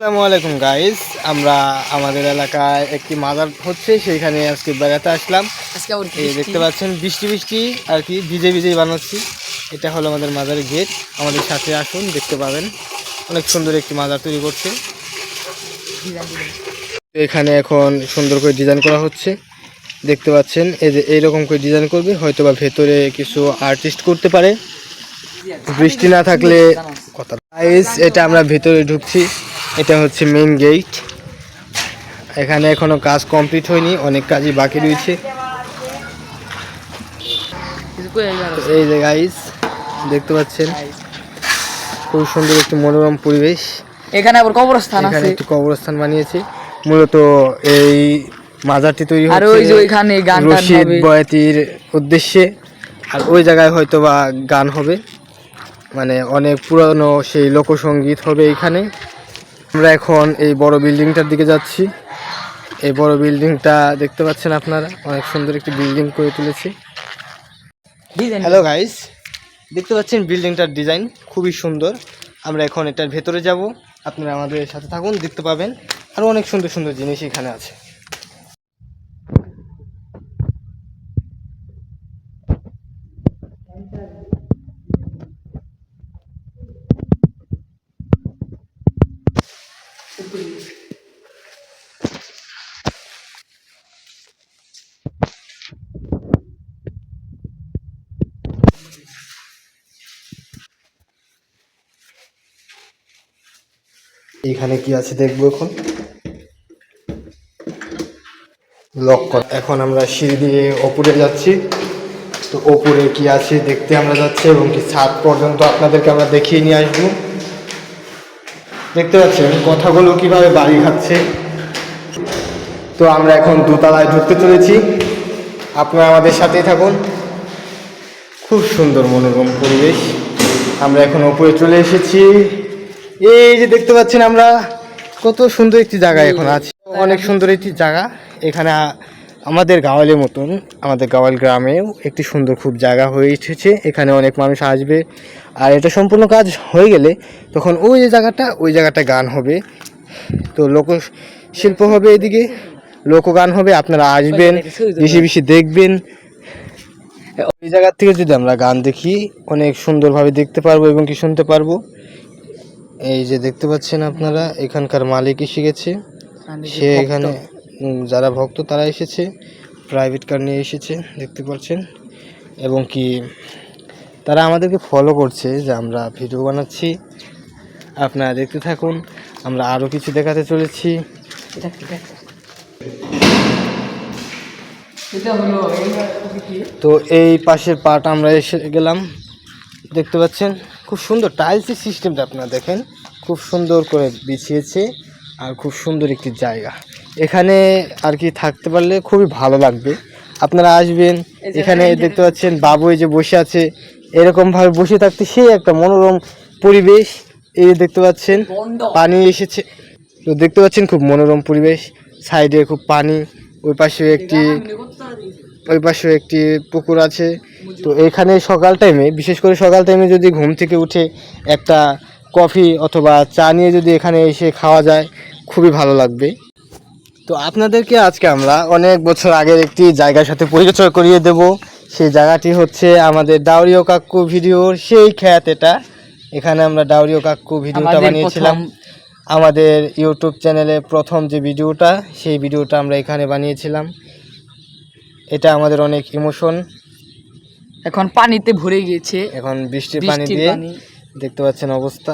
আসসালামু আলাইকুম গাইস, আমরা আমাদের এলাকায় একটি মাজার হচ্ছে, সেইখানে আজকে বেড়াতে আসলাম। এই দেখতে পাচ্ছেন বৃষ্টি বৃষ্টি আর কি, ভিজে ভিজেই বানাচ্ছি। এটা হলো আমাদের মাজারের গেট। আমাদের সাথে আসুন, দেখতে পাবেন অনেক সুন্দর একটি মাজার তৈরি করছে। এখানে এখন সুন্দর করে ডিজাইন করা হচ্ছে, দেখতে পাচ্ছেন। এই যে এইরকম করে ডিজাইন করবে, হয়তো বা ভেতরে কিছু আর্টিস্ট করতে পারে বৃষ্টি না থাকলে। কথা গাইস, এটা আমরা ভেতরে ঢুকছি। এটা হচ্ছে মেইন গেট। এখানে এখনো কাজ কমপ্লিট হয়নি, অনেক কাজই বাকি রয়েছে। এই যে গাইস দেখতে পাচ্ছেন, খুব সুন্দর একটি মনোরম পরিবেশ। এখানে আবার কবরস্থান আছে, এখানে একটি কবরস্থান বানিয়েছে। মূলত এই মাজারটি তৈরি আর ওই যে হচ্ছে ওইখানে গান রশিদ বয়াতির উদ্দেশ্যে। আর ওই জায়গায় হয়তো বা গান হবে, মানে অনেক পুরানো সেই লোকসঙ্গীত হবে এইখানে। আমরা এখন এই বড় বিল্ডিংটার দিকে যাচ্ছি। এই বড় বিল্ডিংটা দেখতে পাচ্ছেন আপনারা, অনেক সুন্দর একটি বিল্ডিং করে তুলেছি। হ্যালো গাইস, দেখতে পাচ্ছেন বিল্ডিংটার ডিজাইন খুবই সুন্দর। আমরা এখন এটার ভেতরে যাব, আপনারা আমাদের সাথে থাকুন, দেখতে পাবেন আরও অনেক সুন্দর সুন্দর জিনিস এখানে আছে। এখানে কি আছে দেখবো এখন। লক কর। এখন আমরা সিঁড়ি দিয়ে ওপরে যাচ্ছি। তো ওপরে কি আছে দেখতে আমরা যাচ্ছি, এবং কি ছাদ পর্যন্ত আপনাদেরকে আমরা দেখিয়ে নিয়ে আসবো। দেখতে পাচ্ছেন কথাগুলো কিভাবে বাড়ি খাচ্ছে। তো আমরা এখন দোতলায় ঢুকতে চলেছি, আপনারা আমাদের সাথেই থাকুন। খুব সুন্দর মনোরম পরিবেশ। আমরা এখন ওপরে চলে এসেছি। এই যে দেখতে পাচ্ছেন আমরা কত সুন্দর একটি জায়গা এখন আছি, অনেক সুন্দর একটি জায়গা। এখানে আমাদের গাওয়ালের মতন, আমাদের গাওয়াল গ্রামেও একটি সুন্দর খুব জায়গা হয়ে উঠেছে। এখানে অনেক মানুষ আসবে, আর এটা সম্পূর্ণ কাজ হয়ে গেলে তখন ওই যে জায়গাটা, ওই জায়গাটা গান হবে। তো লোকশিল্প হবে, এদিকে লোকগান হবে। আপনারা আসবেন, বেশি বেশি দেখবেন। ওই জায়গার থেকে যদি আমরা গান দেখি, অনেক সুন্দরভাবে দেখতে পারবো এবং কি শুনতে পারবো। এই যে দেখতে পাচ্ছেন আপনারা, এখানকার মালিক এসে গেছে। সে এখানে যারা ভক্ত তারা এসেছে, প্রাইভেট কার নিয়ে এসেছে, দেখতে পাচ্ছেন। এবং কি তারা আমাদেরকে ফলো করছে যে আমরা ভিডিও বানাচ্ছি। আপনারা দেখতে থাকুন, আমরা আরও কিছু দেখাতে চলেছি। তো এই পাশের পার্ট আমরা এসে গেলাম, দেখতে পাচ্ছেন খুব সুন্দর টাইলসের সিস্টেমটা আপনারা দেখেন, খুব সুন্দর করে বিছিয়েছে। আর খুব সুন্দর একটি জায়গা, এখানে আর কি থাকতে পারলে খুবই ভালো লাগবে। আপনারা আসবেন, এখানে দেখতে পাচ্ছেন বাবু এই যে বসে আছে, এরকমভাবে বসে থাকতে সেই একটা মনোরম পরিবেশ। এই যে দেখতে পাচ্ছেন পানি এসেছে, তো দেখতে পাচ্ছেন খুব মনোরম পরিবেশ। সাইডে খুব পানি, ওই পাশে একটি পুকুর আছে। তো এখানে সকাল টাইমে, বিশেষ করে সকাল টাইমে যদি ঘুম থেকে উঠে একটা কফি অথবা চা নিয়ে যদি এখানে এসে খাওয়া যায়, খুবই ভালো লাগবে। তো আপনাদেরকে আজকে আমরা অনেক বছর আগের একটি জায়গার সাথে পরিচয় করিয়ে দেব। সেই জায়গাটি হচ্ছে আমাদের ডাউরিও কাক্কু ভিডিওর সেই খ্যাত। এখানে আমরা ডাউরিও কাক্কু ভিডিওটা বানিয়েছিলাম, আমাদের ইউটিউব চ্যানেলে প্রথম যে ভিডিওটা, সেই ভিডিওটা আমরা এখানে বানিয়েছিলাম। এটা আমাদের অনেক ইমোশন। এখন পানিতে ভরে গিয়েছে, এখন বৃষ্টির পানি দিয়ে দেখতে পাচ্ছেন অবস্থা।